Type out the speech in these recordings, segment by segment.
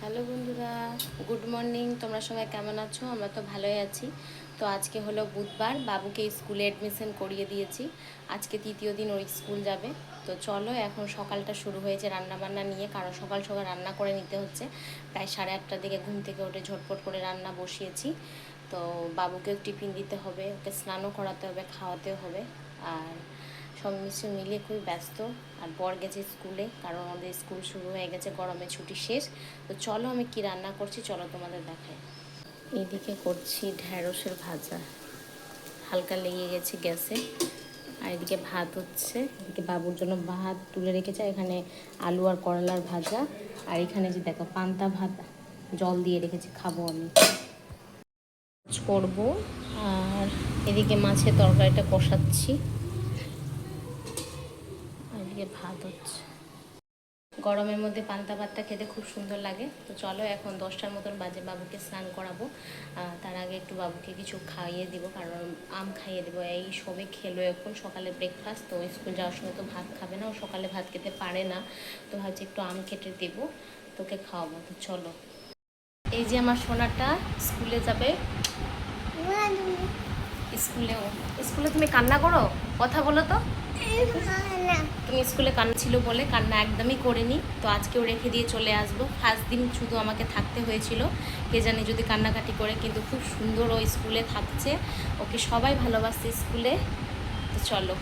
Hello বন্ধুরা, good morning. তোমরা সবাই কেমন আছো? আমরা তো ভালোই আছি। তো আজকে হলো বুধবার, বাবুকে স্কুলে অ্যাডমিশন করিয়ে দিয়েছি। আজকে তৃতীয় দিন ওই স্কুল যাবে। তো চলো, এখন সকালটা শুরু হয়েছে রান্নাবান্না নিয়ে, কারণ সকাল সকাল রান্না করে নিতে হচ্ছে। প্রায় 8:30টার দিকে ঘুম থেকে উঠে ঝটপট করে রান্না বসিয়েছি। তো বাবুকেও টিফিন দিতে হবে, ওকে স্নানও করাতে হবে, খাওয়াতেও হবে। আর সব কিছু মিলিয়ে খুবই ব্যস্ত। আর বর গেছে স্কুলে, কারণ আমাদের স্কুল শুরু হয়ে গেছে, গরমের ছুটি শেষ। তো চলো আমি কি রান্না করছি চলো তোমাদের দেখাই। এইদিকে করছি ঢ্যাঁড়সের ভাজা, হালকা লেগে গেছে গ্যাসে। আর এদিকে ভাত হচ্ছে, এদিকে বাবুর জন্য ভাত তুলে রেখেছে। এখানে আলু আর করলার ভাজা, আর এখানে যে দেখো পান্তা ভাত জল দিয়ে রেখেছি, খাবো আমি করবো। আর এদিকে মাছের তরকারিটা কষাচ্ছি, আর এদিকে ভাত হচ্ছে। গরমের মধ্যে পান্তা ভাতটা খেতে খুব সুন্দর লাগে। তো চলো, এখন 10টার মতন বাজে, বাবুকে স্নান করাবো। তার আগে একটু বাবুকে কিছু খাইয়ে দিব, কারণ আম খাইয়ে দেবো। এই সবে খেলো এখন সকালে ব্রেকফাস্ট। তো স্কুল যাওয়ার সময় তো ভাত খাবে না, ও সকালে ভাত খেতে পারে না। তো ভাবছি একটু আম কেটে দেবো, তোকে খাওয়াবো। তো চলো, এই যে আমার সোনাটা স্কুলে যাবে। স্কুলে তুমি কান্না করো, কথা বলো তো। তুমি স্কুলে কান্না ছিল বলে কান্না একদমই করিনি। তো আজকেও রেখে দিয়ে চলে আসবো। ফার্স্ট দিন শুধু আমাকে থাকতে হয়েছিল, কে জানে যদি কান্নাকাটি করে, কিন্তু খুব সুন্দর ও স্কুলে থাকছে। ওকে সবাই ভালোবাসছে স্কুলে। তো চলো,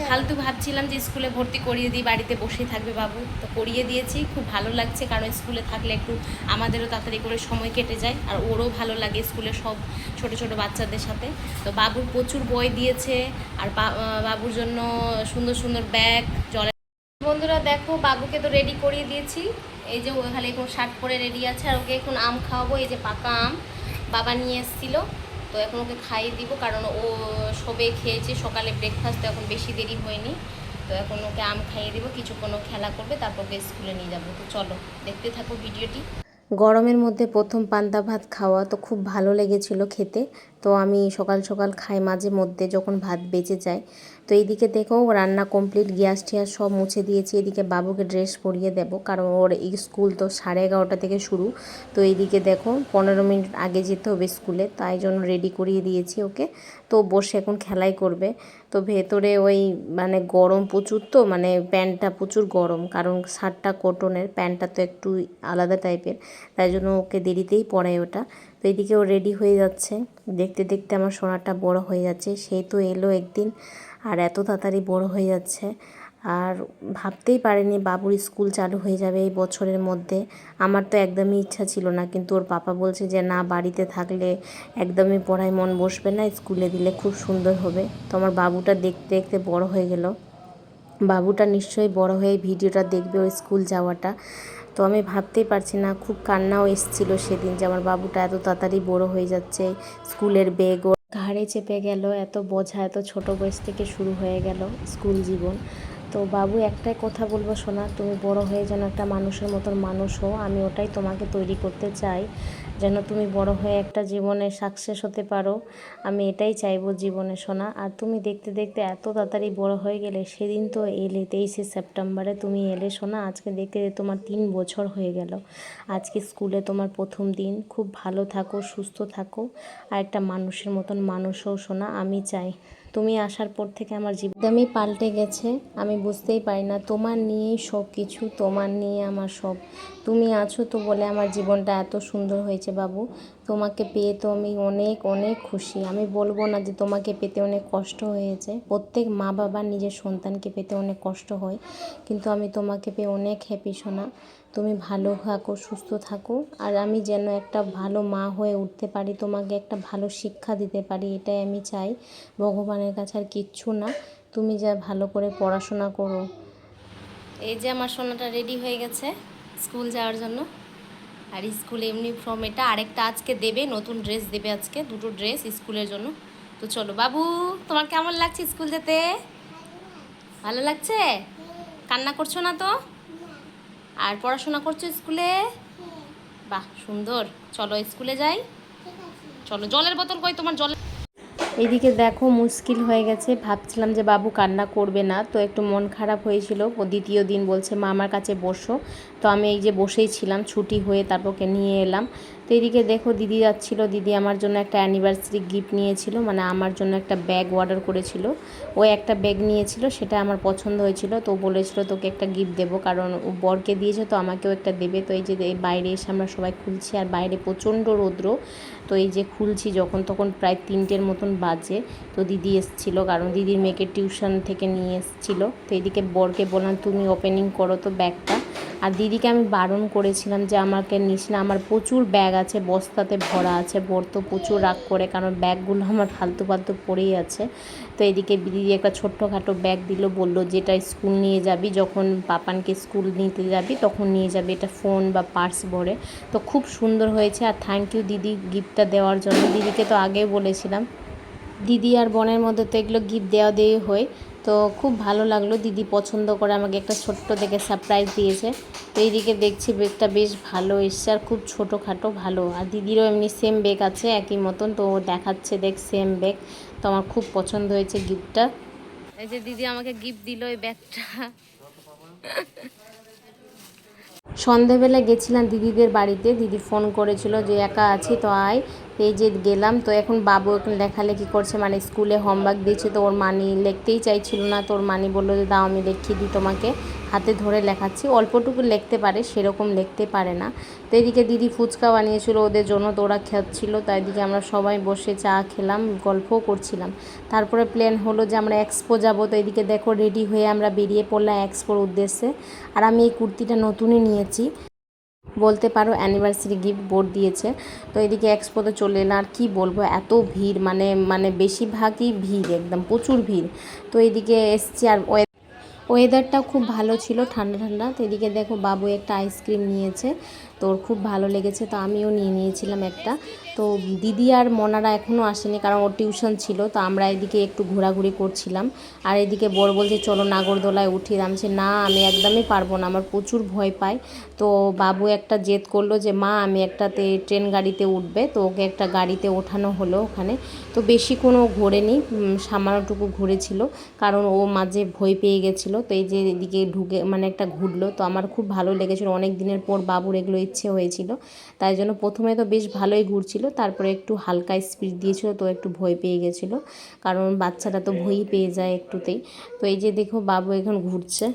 ফালতু ভাবছিলাম যে স্কুলে ভর্তি করিয়ে দিই, বাড়িতে বসেই থাকবে বাবু। তো করিয়ে দিয়েছি, খুব ভালো লাগছে, কারণ স্কুলে থাকলে একটু আমাদেরও তাড়াতাড়ি করে সময় কেটে যায়, আর ওরও ভালো লাগে স্কুলে সব ছোট ছোট বাচ্চাদের সাথে। তো বাবুর প্রচুর বই দিয়েছে, আর বাবুর জন্য সুন্দর সুন্দর ব্যাগ, জলের। বন্ধুরা দেখো, বাবুকে তো রেডি করিয়ে দিয়েছি। এই যে ও খালি এখন শার্ট পরে রেডি আছে, আর ওকে এখন আম খাওয়াবো। এই যে পাকা আম বাবা নিয়ে এসেছিলো, তো এখন ওকে খাইয়ে দিব, কারণ ও সবে খেয়েছে সকালে ব্রেকফাস্ট, তো এখন বেশি দেরি হয়নি। তো এখন ওকে আম খাইয়ে দিব, কিছুক্ষণ ও খেলা করবে, তারপর ওকে স্কুলে নিয়ে যাবো। তো চলো, দেখতে থাকো ভিডিওটি। গরমের মধ্যে প্রথম পান্তা ভাত খাওয়া তো খুব ভালো লেগেছিল খেতে। তো আমি সকাল সকাল খাই মাঝে মধ্যে, যখন ভাত বেঁচে যায়। তো এইদিকে দেখো রান্না কমপ্লিট, গ্যাস টিয়াস সব মুছে দিয়েছি। এদিকে বাবুকে ড্রেস পরিয়ে দেব, কারণ ওর এই স্কুল তো 11:30 থেকে শুরু। তো এইদিকে দেখো 15 মিনিট আগে যেতে হবে স্কুলে, তাই জন্য রেডি করিয়ে দিয়েছি ওকে। তো বসে এখন খেলাই করবে। তো ভেতরে ওই মানে গরম প্রচুর, তো মানে প্যান্টটা প্রচুর গরম, কারণ শার্টটা কটনের, প্যান্টটা তো একটু আলাদা টাইপের, তাই জন্য ওকে দেরিতেই পরায় ওটা। তো এদিকে ও রেডি হয়ে যাচ্ছে। দেখতে দেখতে আমার সোনাটা বড় হয়ে যাচ্ছে। সেই তো এলো একদিন, আর এত তাড়াতাড়ি বড় হয়ে যাচ্ছে। আর ভাবতেই পারিনি বাবুর স্কুল চালু হয়ে যাবে এই বছরের মধ্যে। আমার তো একদমই ইচ্ছা ছিল না, কিন্তু ওর পাপা বলছে যে না, বাড়িতে থাকলে একদমই পড়ায় মন বসবে না, স্কুলে দিলে খুব সুন্দর হবে। তো আমার বাবুটা দেখতে দেখতে বড় হয়ে গেল। বাবুটা নিশ্চয়ই বড় হয়ে ভিডিওটা দেখবে ওই স্কুল যাওয়াটা। তো আমি ভাবতেই পারছি না, খুব কান্নাও এসেছিল সেদিন যে আমার বাবুটা এত তাড়াতাড়ি বড় হয়ে যাচ্ছে। স্কুলের ব্যাগ ওর ঘাড়ে চেপে গেল, এত বোঝা, এত ছোট বয়স থেকে শুরু হয়ে গেল স্কুল জীবন। তো বাবু, একটাই কথা বলবো শোনা, তুমি বড় হয়ে যেন একটা মানুষের মতন মানুষ হও। আমি ওটাই তোমাকে তৈরি করতে চাই, যেন তুমি বড় হয়ে একটা জীবনে সাকসেস হতে পারো। আমি এটাই চাইবো জীবনে শোনা। আর তুমি দেখতে দেখতে এত তাড়াতাড়ি বড় হয়ে গেলে। সেদিন তো এলে 23শে সেপ্টেম্বরে তুমি এলে শোনা, আজকে দেখতে দেখতে তোমার 3 বছর হয়ে গেল। আজকে স্কুলে তোমার প্রথম দিন। খুব ভালো থাকো, সুস্থ থাকো, আর একটা মানুষের মতন মানুষ হও শোনা, আমি চাই। তুমি আসার পর থেকে আমার জীবনই পাল্টে গেছে। আমি বুঝতেই পারি না, তোমার নিয়েই সব কিছু, তোমার নিয়ে আমার সব। তুমি আছো তো বলে আমার জীবনটা এত সুন্দর হয়েছে বাবু। তোমাকে পেয়ে তো আমি অনেক অনেক খুশি। আমি বলবো না যে তোমাকে পেতে অনেক কষ্ট হয়েছে। প্রত্যেক মা বাবার নিজের সন্তানকে পেতে অনেক কষ্ট হয়, কিন্তু আমি তোমাকে পেয়ে অনেক হ্যাপি শোনা। তুমি ভালো থাকো, সুস্থ থাকো, আর আমি যেন একটা ভালো মা হয়ে উঠতে পারি, তোমাকে একটা ভালো শিক্ষা দিতে পারি, এটাই আমি চাই ভগবানের কাছে, আর কিচ্ছু না। তুমি যা ভালো করে পড়াশোনা করো। এই যে আমার সোনাটা রেডি হয়ে গেছে স্কুল যাওয়ার জন্য। আর স্কুল ইউনিফর্ম এটা, আরেকটা আজকে দেবে, নতুন ড্রেস দেবে আজকে, দুটো ড্রেস স্কুলের জন্য। তো চলো বাবু, তোমার কেমন লাগছে স্কুল যেতে? ভালো লাগছে? কান্না করছো না তো? আর পড়াশোনা করছো স্কুলে? বাহ, সুন্দর। চলো স্কুলে যাই। চলো, জলের বোতল কই তোমার? জল। এদিকে দেখো মুশকিল হয়ে গেছে। ভাবছিলাম যে বাবু কান্না করবে না, তো একটু মন খারাপ হয়েছিল। ও দ্বিতীয় দিন বলছে মা আমার কাছে বসো। তো তো আমি এই যে বসেই ছিলাম, ছুটি হয়ে তারপর ওকে নিয়ে এলাম। তো এদিকে দেখো দিদি যাচ্ছিল, দিদি আমার জন্য একটা অ্যানিভার্সারি গিফট নিয়েছিল, মানে আমার জন্য একটা ব্যাগ অর্ডার করেছিল। ও একটা ব্যাগ নিয়েছিল, সেটা আমার পছন্দ হয়েছিল, তো বলেছিল তোকে একটা গিফট দেবো, কারণ ও বরকে দিয়েছে তো আমাকেও একটা দেবে। তো এই যে বাইরে এসে আমরা সবাই খুলছি, আর বাইরে প্রচণ্ড রৌদ্র। তো এই যে খুলছি যখন তখন প্রায় 3টের মতন বাজে। তো দিদি এসেছিলো, কারণ দিদির মেয়েকে টিউশন থেকে নিয়ে এসেছিলো। তো এদিকে বরকে বললাম তুমি ওপেনিং করো তো ব্যাগটা। আর দিদিকে আমি বারণ করেছিলাম যে আমাকে নিস না, আমার প্রচুর ব্যাগ আছে, বস্তাতে ভরা আছে। বর তো প্রচুর রাগ করে, কারণ ব্যাগগুলো আমার ফালতু ফালতু পড়েই আছে। তো এদিকে দিদি একটা ছোট্টখাটো ব্যাগ দিল, বললো যেটা স্কুল নিয়ে যাবি, যখন পাপানকে স্কুল নিতে যাবি তখন নিয়ে যাবি, এটা ফোন বা পার্স ভরে। তো খুব সুন্দর হয়েছে, আর থ্যাংক ইউ দিদি গিফটটা দেওয়ার জন্য। দিদিকে তো আগেই বলেছিলাম, দিদি আর বোনের মধ্যে তো এগুলো গিফট দেওয়া হয়। তো খুব ভালো লাগলো, দিদি পছন্দ করে আমাকে একটা ছোট্ট দেখে সারপ্রাইজ দিয়েছে। তো এইদিকে দেখছি ব্যাগটা বেশ ভালো এসছে, আর খুব ছোটোখাটো ভালো। আর দিদিরও এমনি সেম ব্যাগ আছে একই মতন, তো দেখাচ্ছে দেখ সেম ব্যাগ। তো আমার খুব পছন্দ হয়েছে গিফটটা। এই যে দিদি আমাকে গিফট দিল এই ব্যাগটা। সন্ধেবেলা গেছিলাম দিদিদের বাড়িতে, দিদি ফোন করেছিল যে একা আছি তো আয়। এই যে গেলাম, তো এখন বাবু এখন লেখালেখি করছে, মানে স্কুলে হোমওয়ার্ক দিয়েছে, তো ওর মানি লিখতেই চাইছিল না। তো ওর মানি বললো যে দাও আমি লিখিয়ে দিই তোমাকে, হাতে ধরে লেখাচ্ছি। অল্পটুকু লিখতে পারে, সেরকম লিখতে পারে না। তো এদিকে দিদি ফুচকা বানিয়েছিল ওদের জন্য, তো ওরা খাচ্ছিলো। তাই এদিকে আমরা সবাই বসে চা খেলাম, গল্পও করছিলাম। তারপরে প্ল্যান হলো যে আমরা এক্সপো যাবো। তো এদিকে দেখো রেডি হয়ে আমরা বেরিয়ে পড়লাম এক্সপোর উদ্দেশ্যে। আর আমি এই কুর্তিটা নতুনই নিয়েছি, বলতে পারো অ্যানিভার্সারি গিফট বোর্ড দিয়েছে। তো এদিকে এক্সপোতে চলে এলাম, আর কি বলবো এত ভিড়, মানে বেশিরভাগই ভিড়, একদম প্রচুর ভিড়। তো এদিকে এসছি, আর ওয়েদারটাও খুব ভালো ছিল, ঠান্ডা ঠান্ডা। তো এদিকে দেখো বাবু একটা আইসক্রিম নিয়েছে, তো ওর খুব ভালো লেগেছে, তো আমিও নিয়ে নিয়েছিলাম একটা। তো দিদি আর মনারা এখনও আসেনি, কারণ ওর টিউশন ছিল। তো আমরা এদিকে একটু ঘোরাঘুরি করছিলাম, আর এদিকে বড় বলছে চলো নাগরদোলায় উঠি। আমি বলছি না আমি একদমই পারবো না, আমার প্রচুর ভয় পাই। তো বাবু একটা জেদ করলো যে মা আমি একটাতে ট্রেন গাড়িতে উঠবে, তো ওকে একটা গাড়িতে ওঠানো হলো ওখানে। তো বেশি কোনো ঘোরেনি, সামান্যটুকু ঘুরেছিল, কারণ ও মাঝে ভয় পেয়ে গেছিলো। তো এই যে এদিকে ঢুকে মানে একটা ঘুরলো, তো আমার খুব ভালো লেগেছিলো, অনেক দিনের পর বাবুর এগুলো ইচ্ছে হয়েছিল। তাই জন্য প্রথমে তো বেশ ভালোই ঘুরছিল, তারপরে একটু হালকা স্পিড দিয়েছিল, তো একটু ভয় পেয়ে গেছিলো, কারণ বাচ্চাটা তো ভয়ই পেয়ে যায় একটুতেই। তো এই যে দেখো বাবু এখন ঘুরছে।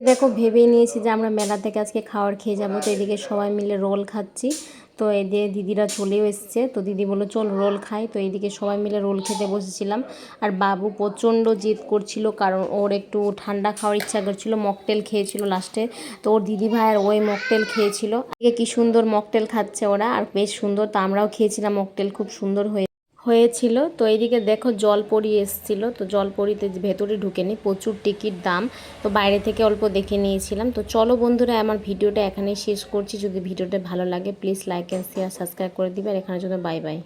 দেখো ভেবেই নিয়েছি যে আমরা মেলা থেকে আজকে খাবার খেয়ে যাবো। তো এদিকে সবাই মিলে রোল খাচ্ছি। তো এদিকে দিদিরা চলেও এসছে, তো দিদি বললো চল রোল খাই। তো এইদিকে সবাই মিলে রোল খেতে বসেছিলাম। আর বাবু প্রচণ্ড জেদ করছিল, কারণ ওর একটু ঠান্ডা খাওয়ার ইচ্ছা করছিল, মকটেল খেয়েছিল লাস্টে। তো ওর দিদি ভাই আর ওই মকটেল খেয়েছিল, কি সুন্দর মকটেল খাচ্ছে ওরা, আর বেশ সুন্দর। তো আমরাও খেয়েছিলাম মকটেল, খুব সুন্দর হয়েছিল। তো এইদিকে দেখো জলপরি এসেছিলো, তো জলপরিতে ভেতরে ঢুকেনি, প্রচুর টিকিট দাম। তো বাইরে থেকে অল্প দেখে নিয়েছিলাম। তো চলো বন্ধুরা আমার ভিডিওটা এখানেই শেষ করছি। যদি ভিডিওটা ভালো লাগে please like and share subscribe করে দিবে, আর এখানের জন্য বাই বাই।